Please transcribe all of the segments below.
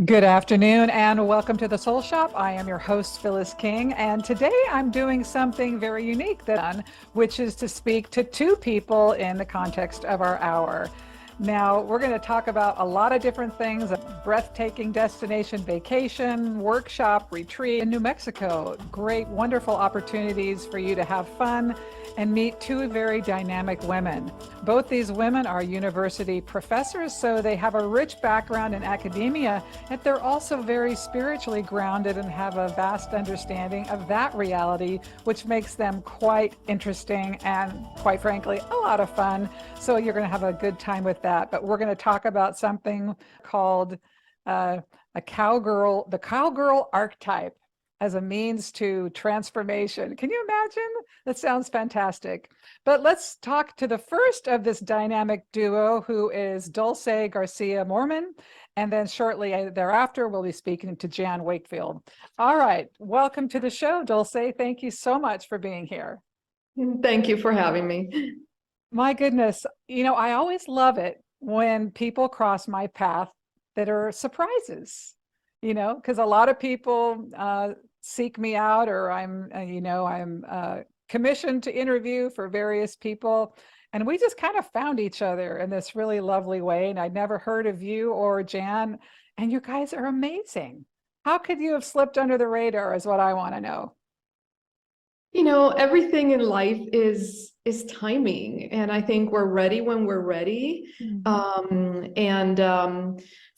Good afternoon and welcome to the Soul Shop. I am your host, Phyllis King, and today I'm doing something very unique which is to speak to two people in the context of our hour. Now, we're going to talk about a lot of different things: a breathtaking destination vacation, workshop, retreat in New Mexico. Great, wonderful opportunities for you to have fun and meet two very dynamic women. Both these women are university professors, so they have a rich background in academia, yet they're also very spiritually grounded and have a vast understanding of that reality, which makes them quite interesting and, quite frankly, a lot of fun. So you're going to have a good time with that. But we're going to talk about something called the cowgirl archetype as a means to transformation. Can you imagine? That sounds fantastic. But let's talk to the first of this dynamic duo, who is Dulce Garcia-Morman. And then shortly thereafter, we'll be speaking to Jan Wakefield. All right, welcome to the show, Dulce. Thank you so much for being here. Thank you for having me. My goodness, I always love it when people cross my path that are surprises, because a lot of people seek me out, or I'm commissioned to interview for various people. And we just kind of found each other in this really lovely way. And I'd never heard of you or Jan, and you guys are amazing. How could you have slipped under the radar is what I want to know. Everything in life is timing, and I think we're ready when we're ready.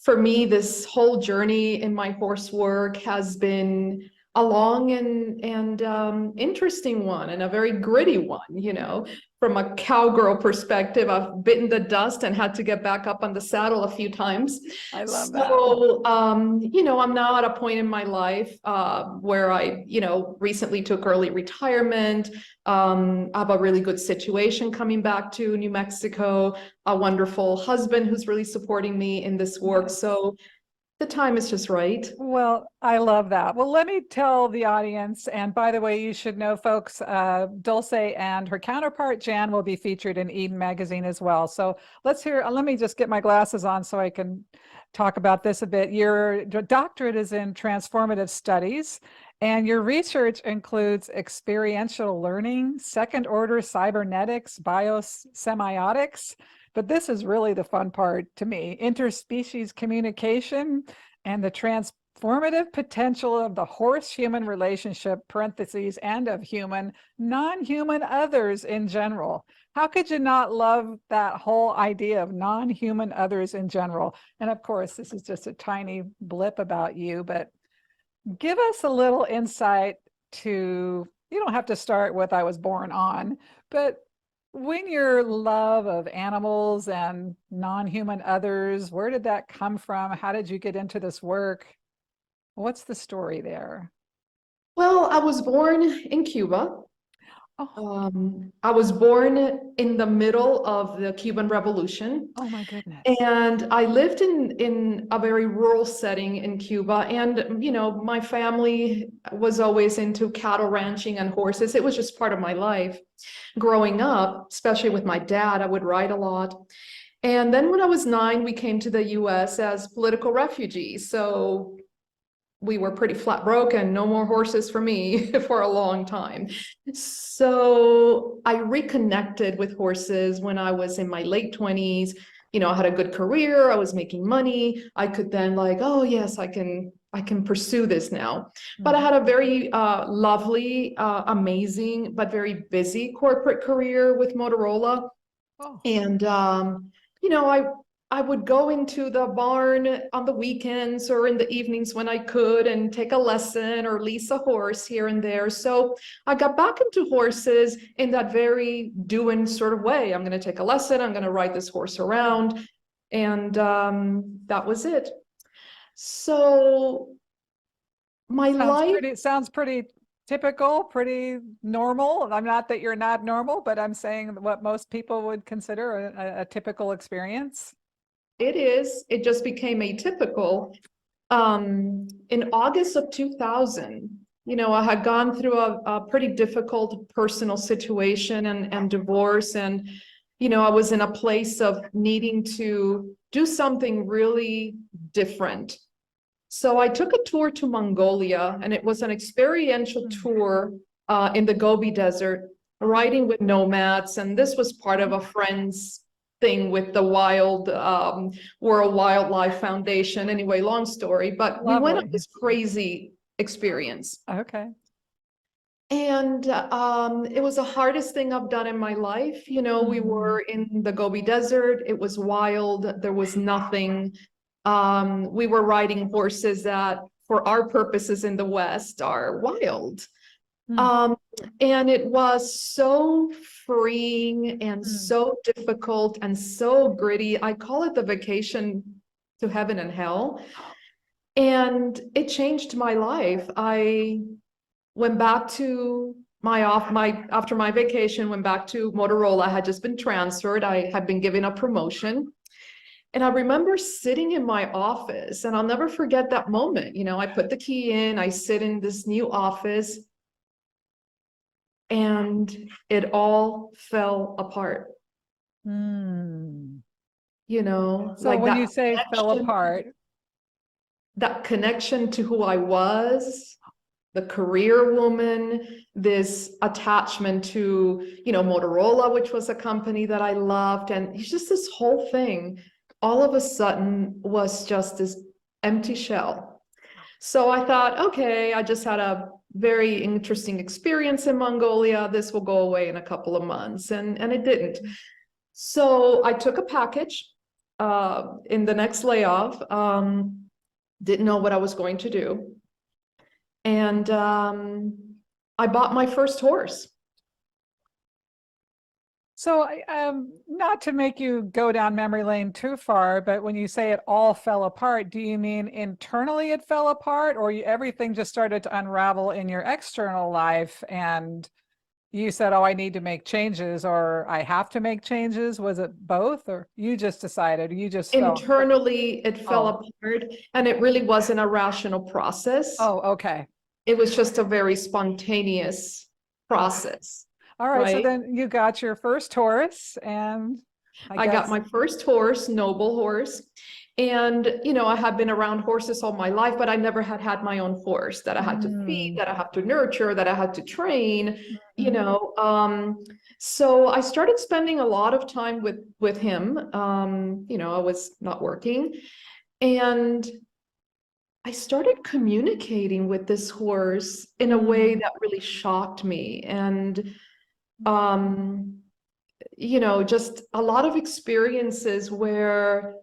For me, this whole journey in my horse work has been a long and interesting one, and a very gritty one. From a cowgirl perspective, I've bitten the dust and had to get back up on the saddle a few times. I love that. So, I'm now at a point in my life where I, recently took early retirement. I have a really good situation coming back to New Mexico, a wonderful husband who's really supporting me in this work. So the time is just right. Well, I love that. Well, let me tell the audience, and by the way, you should know, folks, Dulce and her counterpart, Jan, will be featured in Eden magazine as well. So let me just get my glasses on so I can talk about this a bit. Your doctorate is in transformative studies, and your research includes experiential learning, second order cybernetics, biosemiotics. But this is really the fun part to me: interspecies communication and the transformative potential of the horse-human relationship, parentheses, and of human, non-human others in general. How could you not love that whole idea of non-human others in general? And of course, this is just a tiny blip about you, but give us a little insight to, you don't have to start with I was born on, but when your love of animals and non-human others, where did that come from? How did you get into this work? What's the story there? Well, I was born in Cuba. I was born in the middle of the Cuban Revolution. Oh my goodness. And I lived in a very rural setting in Cuba. And, my family was always into cattle ranching and horses. It was just part of my life. Growing up, especially with my dad, I would ride a lot. And then when I was 9, we came to the US as political refugees. So we were pretty flat broke, and no more horses for me for a long time. So I reconnected with horses when I was in my late 20s. I had a good career, I was making money. I could then oh yes, I can pursue this now. But I had a very lovely, amazing, but very busy corporate career with Motorola. And I would go into the barn on the weekends or in the evenings when I could and take a lesson or lease a horse here and there. So I got back into horses in that very doing sort of way. I'm going to take a lesson, I'm going to ride this horse around. And that was it. So my life sounds pretty typical, pretty normal. I'm not that you're not normal, but I'm saying what most people would consider a typical experience. It is. It just became atypical. In August of 2000, I had gone through a pretty difficult personal situation and divorce. And, I was in a place of needing to do something really different So I took a tour to Mongolia, and it was an experiential tour in the Gobi Desert, riding with nomads. And this was part of a friend's thing with the World Wildlife Foundation. Anyway, long story, but we went on Lovely. this crazy experience. Okay. And it was the hardest thing I've done in my life. You know, we were in the Gobi Desert. It was wild. There was nothing. We were riding horses that, for our purposes in the West, are wild. And it was so freeing and so difficult and so gritty. I call it the vacation to heaven and hell. And it changed my life. I went back to after my vacation, went back to Motorola. I had just been transferred. I had been given a promotion. And I remember sitting in my office, and I'll never forget that moment. You know, I put the key in, I sit in this new office, and it all fell apart. You know, So like when that you say fell apart, that connection to who I was, the career woman, this attachment to, you know, Motorola, which was a company that I loved. And it's just this whole thing, all of a sudden was just this empty shell. So I thought, okay, I just had a very interesting experience in Mongolia. This will go away in a couple of months. And it didn't. So I took a package in the next layoff, didn't know what I was going to do. And I bought my first horse. So, not to make you go down memory lane too far, but when you say it all fell apart, do you mean internally it fell apart, or everything just started to unravel in your external life and you said, oh, I need to make changes, or I have to make changes? Was it both, or you just decided, you just felt? Internally, it fell apart, and it really wasn't a rational process. Oh, okay. It was just a very spontaneous process. All right. So Right? then you got your first horse, and I got my first horse, noble horse. And, you know, I had been around horses all my life, but I never had my own horse that I had to feed, that I have to nurture, that I had to train, you know. So I started spending a lot of time with him. You know, I was not working. And I started communicating with this horse in a way that really shocked me. And you know, just a lot of experiences where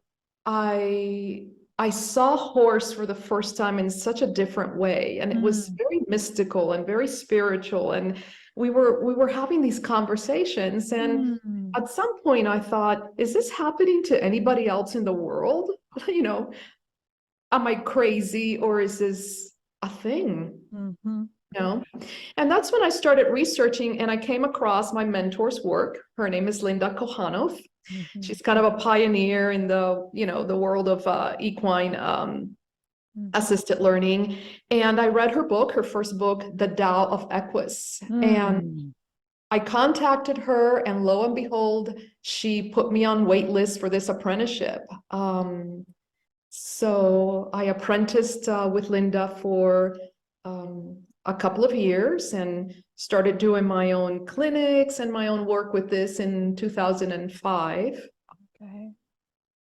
I saw horse for the first time in such a different way, and it was very mystical and very spiritual. And we were having these conversations, and at some point I thought, is this happening to anybody else in the world? You know, am I crazy, or is this a thing? No. And that's when I started researching, and I came across my mentor's work. Her name is Linda Kohanov. She's kind of a pioneer in the, you know, the world of equine assisted learning. And I read her book, her first book, The Tao of Equus. And I contacted her, and lo and behold, she put me on wait list for this apprenticeship. So I apprenticed with Linda for a couple of years and started doing my own clinics and my own work with this in 2005. Okay.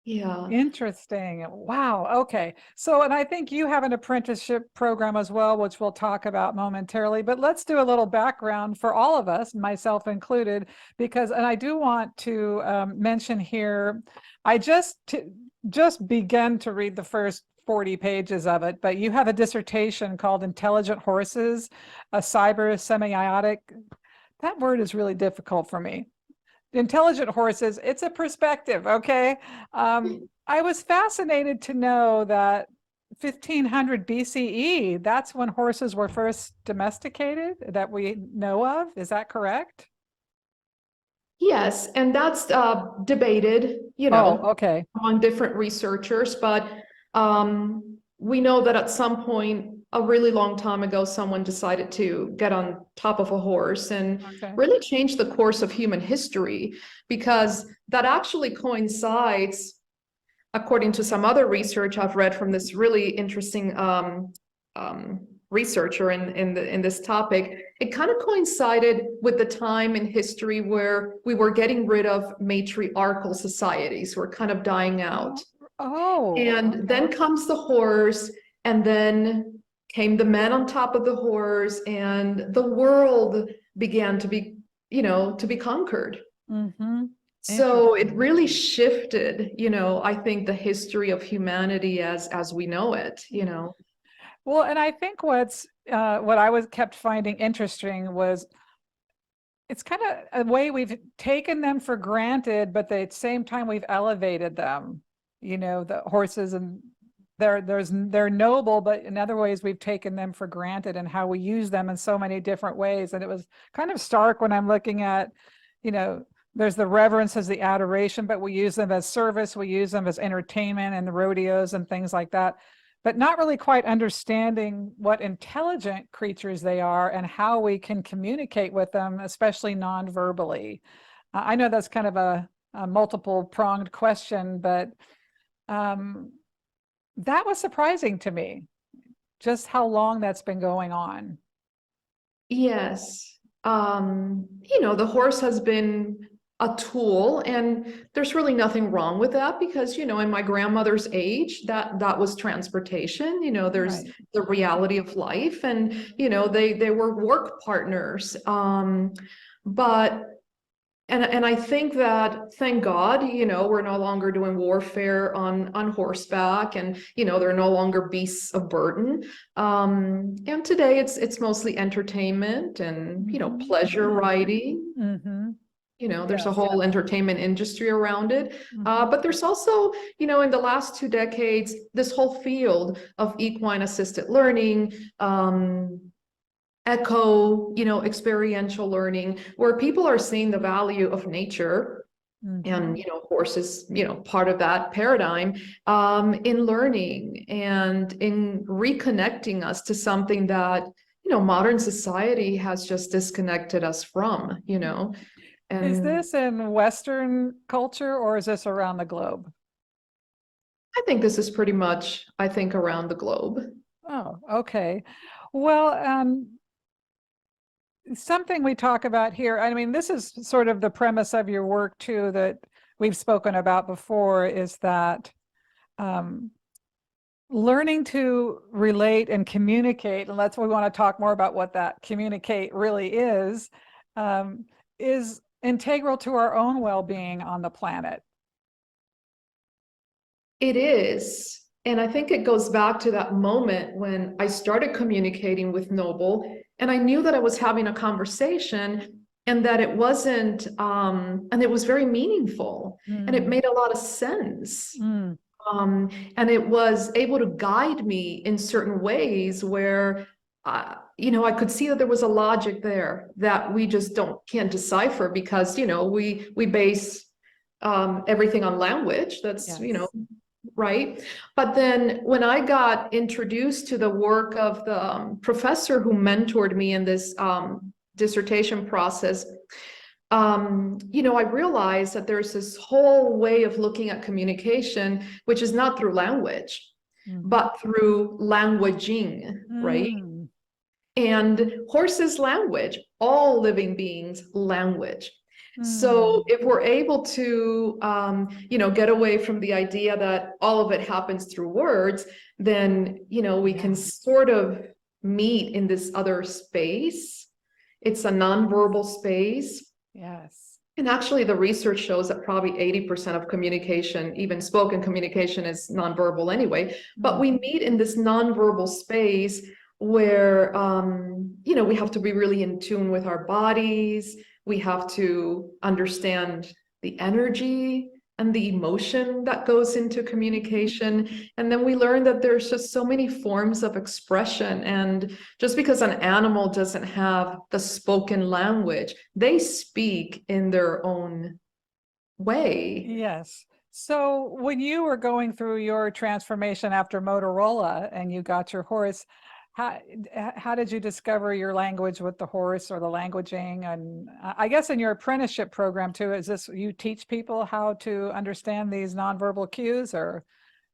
Yeah. Interesting. Wow. Okay. So, and I think you have an apprenticeship program as well, which we'll talk about momentarily, but let's do a little background for all of us, myself included, because, and I do want to mention here, I just began to read the first 40 pages of it, but you have a dissertation called Intelligent Horses, a Cyber Semiotic. That word is really difficult for me. Intelligent horses, it's a perspective, okay? I was fascinated to know that 1500 BCE, that's when horses were first domesticated that we know of. Is that correct? Yes, and that's debated, you know, okay. among different researchers, but we know that at some point a really long time ago, someone decided to get on top of a horse and really change the course of human history, because that actually coincides according to some other research I've read from this really interesting researcher in this topic, it kind of coincided with the time in history where we were getting rid of matriarchal societies, were kind of dying out. And then comes the horse, and then came the men on top of the horse, and the world began to be, to be conquered. So it really shifted, I think the history of humanity as we know it, Well, and I think what I kept finding interesting was it's kind of a way we've taken them for granted, but at the same time we've elevated them. The horses, and they're noble, but in other ways we've taken them for granted, and how we use them in so many different ways. And it was kind of stark when I'm looking at, there's the reverence as the adoration, but we use them as service, we use them as entertainment and the rodeos and things like that, but not really quite understanding what intelligent creatures they are and how we can communicate with them, especially non-verbally. I know that's kind of a multiple-pronged question, but that was surprising to me, just how long that's been going on. Yes. The horse has been a tool, and there's really nothing wrong with that, because in my grandmother's age, that was transportation. There's the reality of life, and they were work partners. But I think that, thank God, we're no longer doing warfare on horseback, and they're no longer beasts of burden. And today it's mostly entertainment and pleasure riding. There's a whole entertainment industry around it. But there's also, in the last 2 decades, this whole field of equine assisted learning, experiential learning, where people are seeing the value of nature, and horses, part of that paradigm, in learning and in reconnecting us to something that modern society has just disconnected us from. And is this in Western culture, or is this around the globe? I think this is pretty much, around the globe. Oh, okay. Well, something we talk about here, I mean, this is sort of the premise of your work too, that we've spoken about before, is that learning to relate and communicate, and that's what we want to talk more about, what that communicate really is integral to our own well-being on the planet. It is. And I think it goes back to that moment when I started communicating with Noble, and I knew that I was having a conversation, and that it wasn't, and it was very meaningful, and it made a lot of sense. And it was able to guide me in certain ways where, I could see that there was a logic there that we just can't decipher, because, we base everything on language. That's, right. But then when I got introduced to the work of the professor who mentored me in this dissertation process, I realized that there's this whole way of looking at communication, which is not through language, but through languaging, right? And horses language, all living beings language. So if we're able to, get away from the idea that all of it happens through words, then, we can sort of meet in this other space. It's a nonverbal space. Yes. And actually, the research shows that probably 80% of communication, even spoken communication, is nonverbal anyway. But we meet in this nonverbal space where, we have to be really in tune with our bodies. We have to understand the energy and the emotion that goes into communication. And then we learn that there's just so many forms of expression. And just because an animal doesn't have the spoken language, they speak in their own way. Yes. So when you were going through your transformation after Motorola and you got your horse, how did you discover your language with the horse, or the languaging? And I guess in your apprenticeship program too, is this, you teach people how to understand these nonverbal cues, or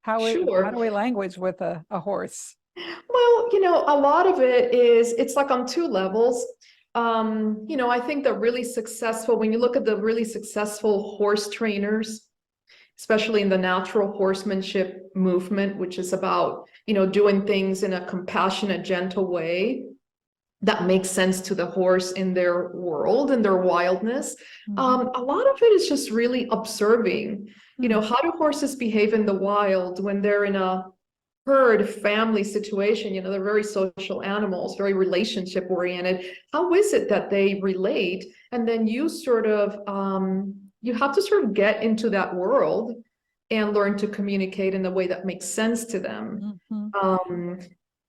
how Sure. do we language with a horse? Well, a lot of it is, it's like on two levels. I think the really successful, when you look at the really successful horse trainers, especially in the natural horsemanship movement, which is about, doing things in a compassionate, gentle way that makes sense to the horse in their world and their wildness. A lot of it is just really observing, how do horses behave in the wild when they're in a herd family situation? They're very social animals, very relationship oriented. How is it that they relate? And then you sort of you have to sort of get into that world and learn to communicate in a way that makes sense to them.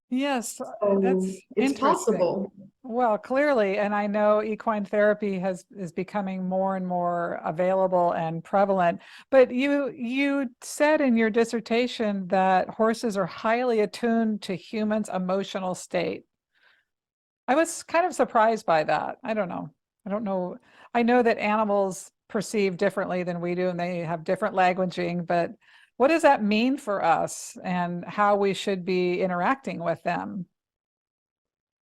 Yes, So that's it's interesting. possible. Well, clearly, and I know equine therapy is becoming more and more available and prevalent. But you said in your dissertation that horses are highly attuned to humans' emotional state. I was kind of surprised by that. I don't know. I don't know. I know that animals perceive differently than we do, and they have different languaging, but what does that mean for us and how we should be interacting with them?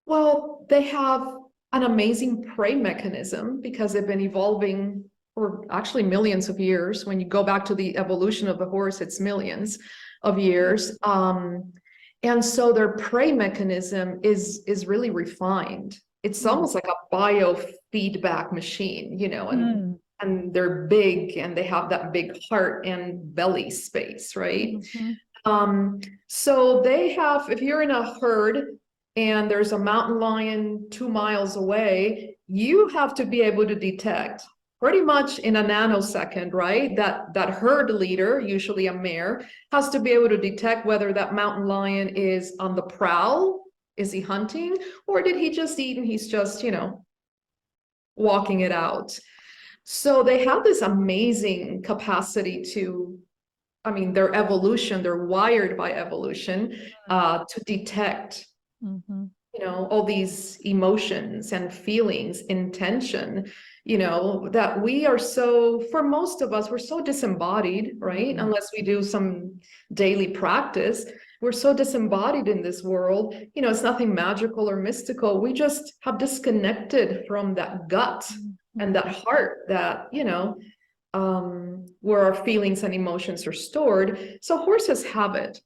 Well, they have an amazing prey mechanism because they've been evolving for actually millions of years. When you go back to the evolution of the horse, it's millions of years. And so their prey mechanism is really refined. It's almost like a biofeedback machine, and they're big and they have that big heart and belly space, right? So they have, if you're in a herd and there's a mountain lion 2 miles away, you have to be able to detect pretty much in a nanosecond, right? That herd leader, usually a mare, has to be able to detect whether that mountain lion is on the prowl, is he hunting, or did he just eat and he's just, walking it out. So they have this amazing capacity to, their evolution, they're wired by evolution to detect all these emotions and feelings, intention, that we are so, for most of us, we're so disembodied, right? Unless we do some daily practice, we're so disembodied in this world. It's nothing magical or mystical. We just have disconnected from that gut and that heart that, where our feelings and emotions are stored. So horses have it.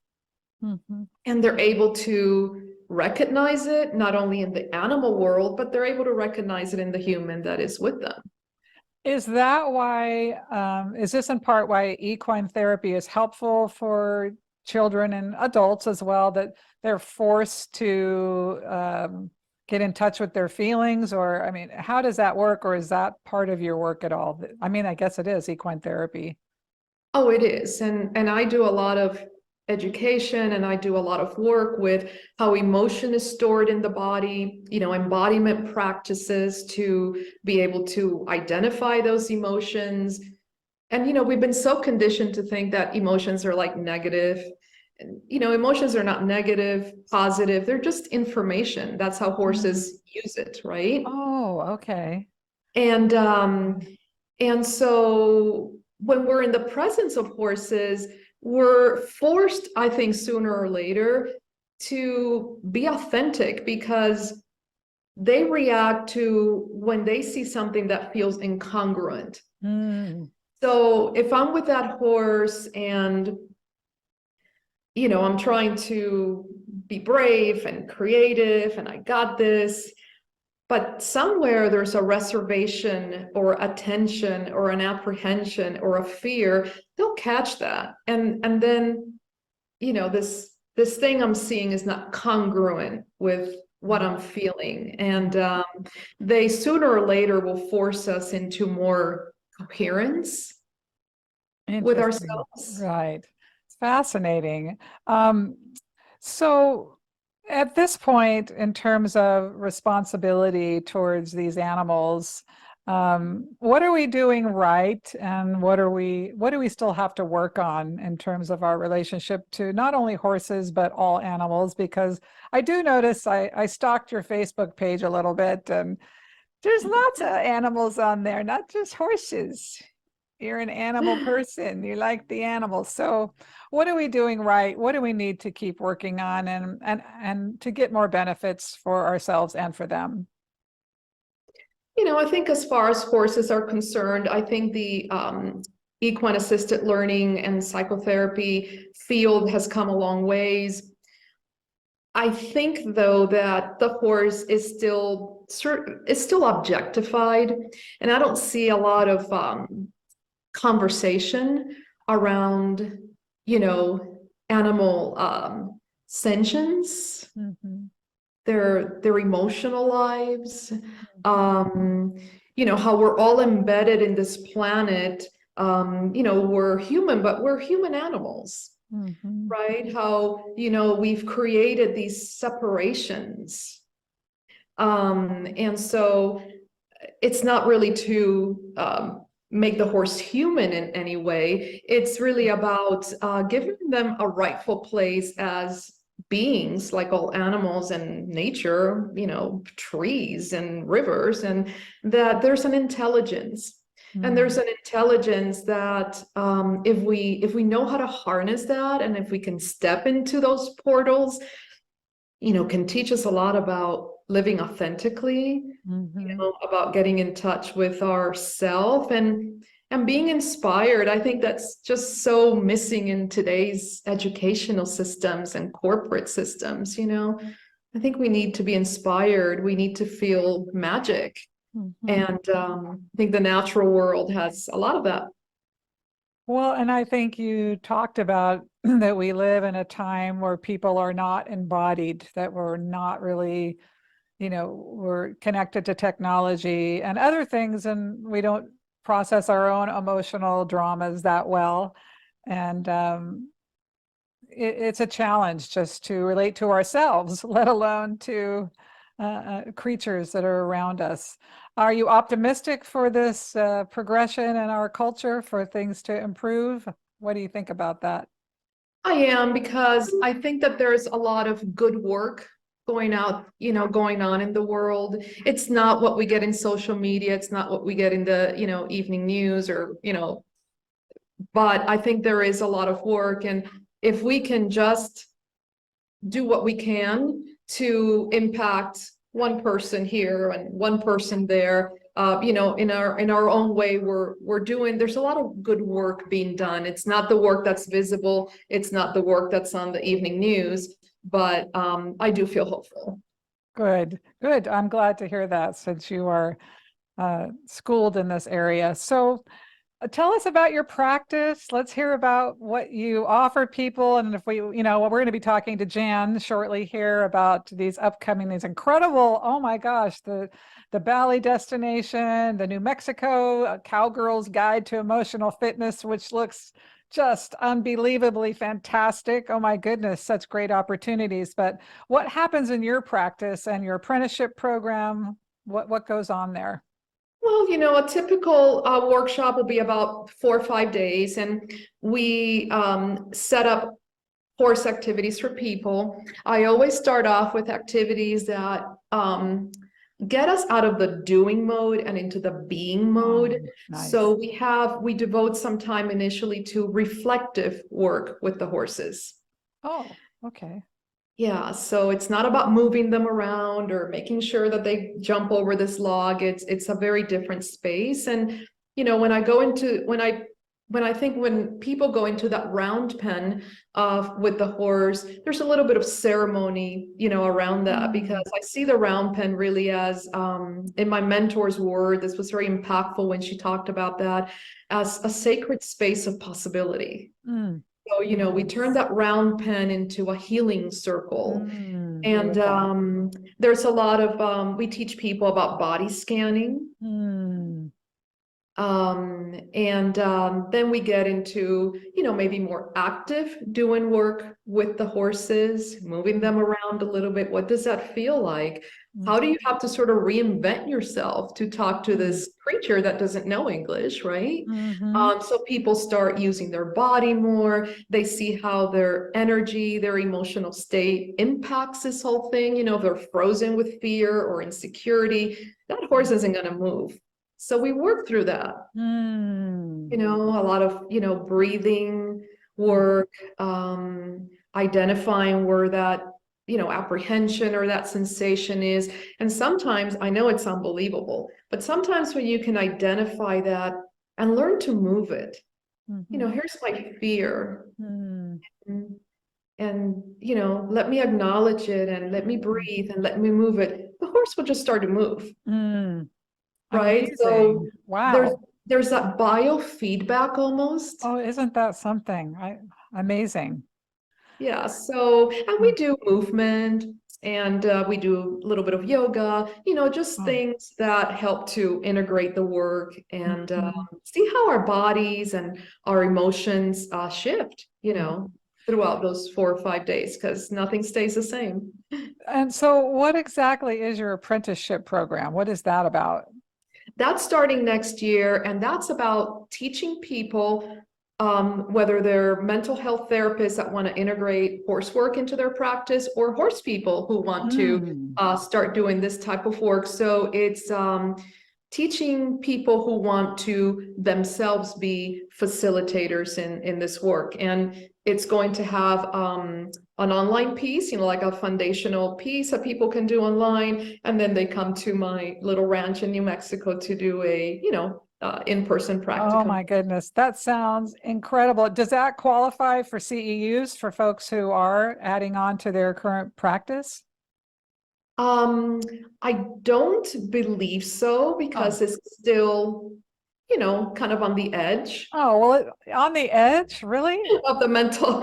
And they're able to recognize it, not only in the animal world, but they're able to recognize it in the human that is with them. Is that why, is this in part why equine therapy is helpful for children and adults as well, that they're forced to get in touch with their feelings? Or, how does that work? Or is that part of your work at all? I guess it is equine therapy. Oh, it is. And I do a lot of education and I do a lot of work with how emotion is stored in the body, embodiment practices to be able to identify those emotions. And, we've been so conditioned to think that emotions are like negative. And, emotions are not negative, positive. They're just information. That's how horses use it, right? Oh, okay. And so when we're in the presence of horses, we're forced, I think, sooner or later to be authentic because they react to when they see something that feels incongruent. So if I'm with that horse and, I'm trying to be brave and creative and I got this, but somewhere there's a reservation or a tension or an apprehension or a fear, they'll catch that. And then, this thing I'm seeing is not congruent with what I'm feeling. And they sooner or later will force us into more coherence with ourselves. Right. It's fascinating. So at this point, in terms of responsibility towards these animals, What are we doing right, and what do we still have to work on in terms of our relationship to not only horses but all animals? Because I do notice I stalked your Facebook page a little bit, and there's lots of animals on there, not just horses. You're an animal person. You like the animals. So what are we doing right? What do we need to keep working on and to get more benefits for ourselves and for them? I think as far as horses are concerned, I think the equine assisted learning and psychotherapy field has come a long ways. I think though that the horse is still objectified, and I don't see a lot of conversation around, animal sentience, Mhm. their emotional lives, Mhm. how we're all embedded in this planet. We're human, but we're human animals, Mhm. right? How, we've created these separations. And so it's not really to make the horse human in any way. It's really about giving them a rightful place as beings, like all animals and nature, trees and rivers, and that there's an intelligence. And there's Mm. an intelligence that if we know how to harness that, and if we can step into those portals, can teach us a lot about living authentically, Mhm. about getting in touch with ourself and being inspired. I think that's just so missing in today's educational systems and corporate systems. I think we need to be inspired. We need to feel magic. Mhm. And I think the natural world has a lot of that. Well, and I think you talked about that we live in a time where people are not embodied, that we're not really, we're connected to technology and other things, and we don't process our own emotional dramas that well. And it's a challenge just to relate to ourselves, let alone to creatures that are around us. Are you optimistic for this progression in our culture, for things to improve? What do you think about that? I am, because I think that there's a lot of good work going on in the world. It's not what we get in social media. It's not what we get in the, evening news or, but I think there is a lot of work. And if we can just do what we can to impact one person here and one person there, in our own way, we're doing. There's a lot of good work being done. It's not the work that's visible. It's not the work that's on the evening news, but I do feel hopeful. Good, good. I'm glad to hear that since you are schooled in this area. So tell us about your practice. Let's hear about what you offer people. And if we're going to be talking to Jan shortly here about these incredible, oh my gosh, the Bali destination, the New Mexico Cowgirl's Guide to Emotional Fitness, which looks just unbelievably fantastic. Oh my goodness, such great opportunities. But what happens in your practice and your apprenticeship program? What goes on there? Well, a typical workshop will be about 4 or 5 days, and we set up course activities for people. I always start off with activities that get us out of the doing mode and into the being mode. Nice. So we devote some time initially to reflective work with the horses. Oh, okay. Yeah, so it's not about moving them around or making sure that they jump over this log. It's a very different space. And when people go into that round pen with the horse, there's a little bit of ceremony, around that, because Mm. I see the round pen really as in my mentor's word, this was very impactful when she talked about that, as a sacred space of possibility. Mm. So, we turn Nice. that round pen into a healing circle. And Beautiful. there's a lot of, we teach people about body scanning. Mm. Then we get into, maybe more active doing work with the horses, moving them around a little bit. What does that feel like? How do you have to sort of reinvent yourself to talk to this creature that doesn't know English, right? Mm-hmm. So people start using their body more. They see how their energy, their emotional state impacts this whole thing. If they're frozen with fear or insecurity, that horse isn't going to move. So we work through that, Mm. a lot of, breathing work, identifying where that, apprehension or that sensation is. And sometimes, I know it's unbelievable, but sometimes when you can identify that and learn to move it, Mm-hmm. here's my fear. Mm. And, let me acknowledge it and let me breathe and let me move it. The horse will just start to move. Mm. Right? Amazing. So Wow. there's that biofeedback almost. Oh, isn't that something? Amazing. Yeah. So, and we do movement and we do a little bit of yoga, just Oh. things that help to integrate the work and Mhm. see how our bodies and our emotions shift, Mhm. throughout those 4 or 5 days, because nothing stays the same. And so what exactly is your apprenticeship program? What is that about? That's starting next year, and that's about teaching people, whether they're mental health therapists that want to integrate horse work into their practice, or horse people who want to Mm. start doing this type of work. So it's teaching people who want to themselves be facilitators in this work. And it's going to have an online piece, like a foundational piece that people can do online. And then they come to my little ranch in New Mexico to do a, in-person Oh practicum. my goodness, that sounds incredible. Does that qualify for CEUs for folks who are adding on to their current practice? Um, I don't believe so, Oh, because it's still, kind of on the edge oh, well, on the edge, really? of the mental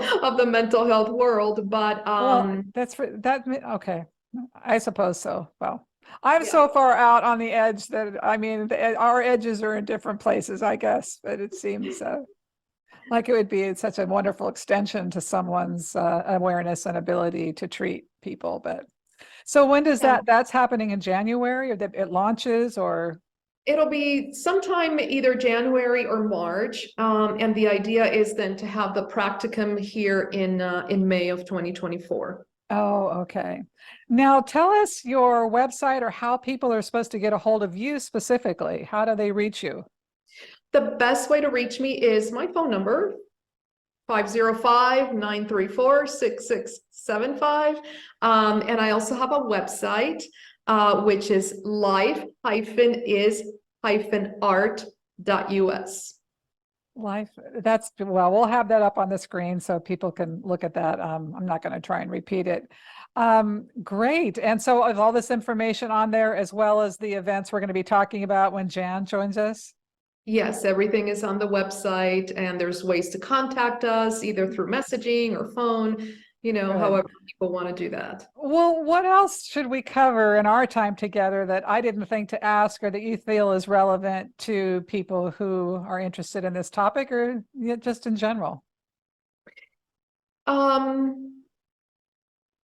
health world. But Well, okay. I suppose so. Well, I'm yeah. so far out on the edge that I mean, our edges are in different places, I guess, but it seems like it would be such a wonderful extension to someone's awareness and ability to treat people. But so when does Yeah. that's happening in January or that it launches or? It'll be sometime either January or March, and the idea is then to have the practicum here in May of 2024. Oh, okay. Now tell us your website or how people are supposed to get a hold of you specifically. How do they reach you? The best way to reach me is my phone number, 505-934-6675. And I also have a website, which is life-is-art.us. Life, well, we'll have that up on the screen so people can look at that. I'm not going to try and repeat it. Great. And so is all this information on there as well as the events we're going to be talking about when Jan joins us? Yes, everything is on the website, and there's ways to contact us either through messaging or phone, Good. however people want to do that. Well, what else should we cover in our time together that I didn't think to ask or that you feel is relevant to people who are interested in this topic or just in general? Um,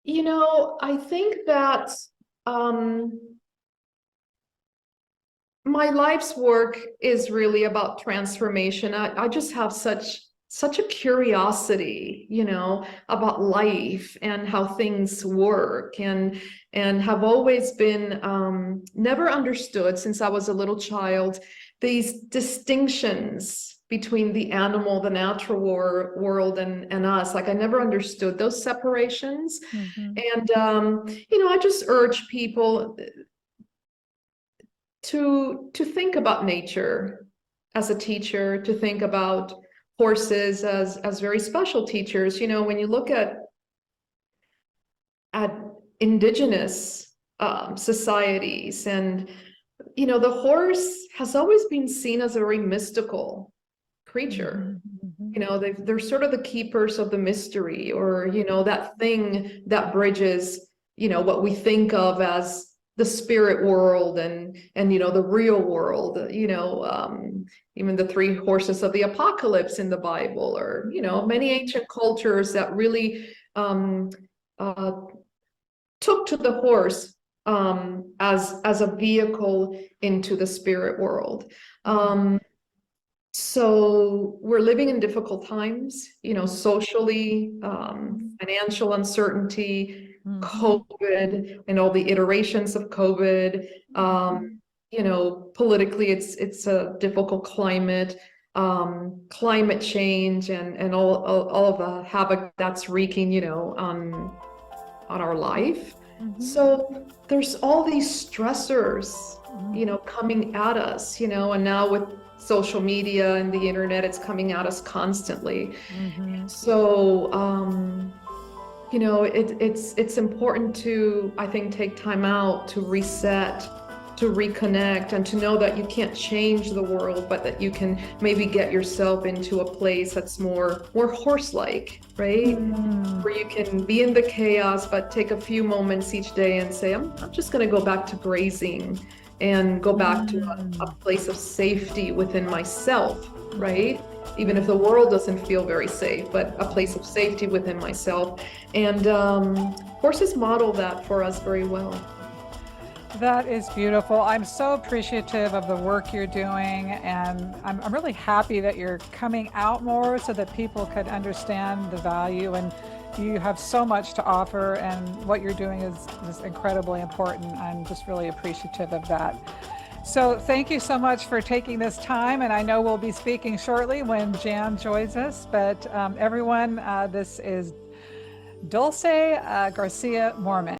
I think that um, my life's work is really about transformation. I just have such a curiosity, about life and how things work, and have always been never understood since I was a little child these distinctions between the animal, the natural world, and us. Like, I never understood those separations. Mhm. And I just urge people to think about nature as a teacher, to think about horses as very special teachers. When you look at indigenous societies, and the horse has always been seen as a very mystical creature. Mhm. Mhm. They're sort of the keepers of the mystery, or that thing that bridges what we think of as the spirit world and the real world, even the three horses of the apocalypse in the Bible, or many ancient cultures that really uh, took to the horse as a vehicle into the spirit world. So we're living in difficult times, socially, financial uncertainty, COVID, and all the iterations of COVID. Politically, it's a difficult climate, climate change, and all of the havoc that's wreaking, on our life. So there's all these stressors, coming at us, and now with social media and the internet, it's coming at us constantly. So, it's important to, I think, take time out to reset, to reconnect, and to know that you can't change the world, but that you can maybe get yourself into a place that's more horse-like, right? Where you can be in the chaos, but take a few moments each day and say, I'm just going to go back to grazing and go back to a place of safety within myself, right? Even if the world doesn't feel very safe, but a place of safety within myself. And horses model that for us very well. That is beautiful. I'm so appreciative of the work you're doing, and I'm really happy that you're coming out more so that people could understand the value, and you have so much to offer, and what you're doing is incredibly important. I'm just really appreciative of that. So thank you so much for taking this time, and I know we'll be speaking shortly when Jan joins us, but everyone, this is Dulce Garcia-Morman.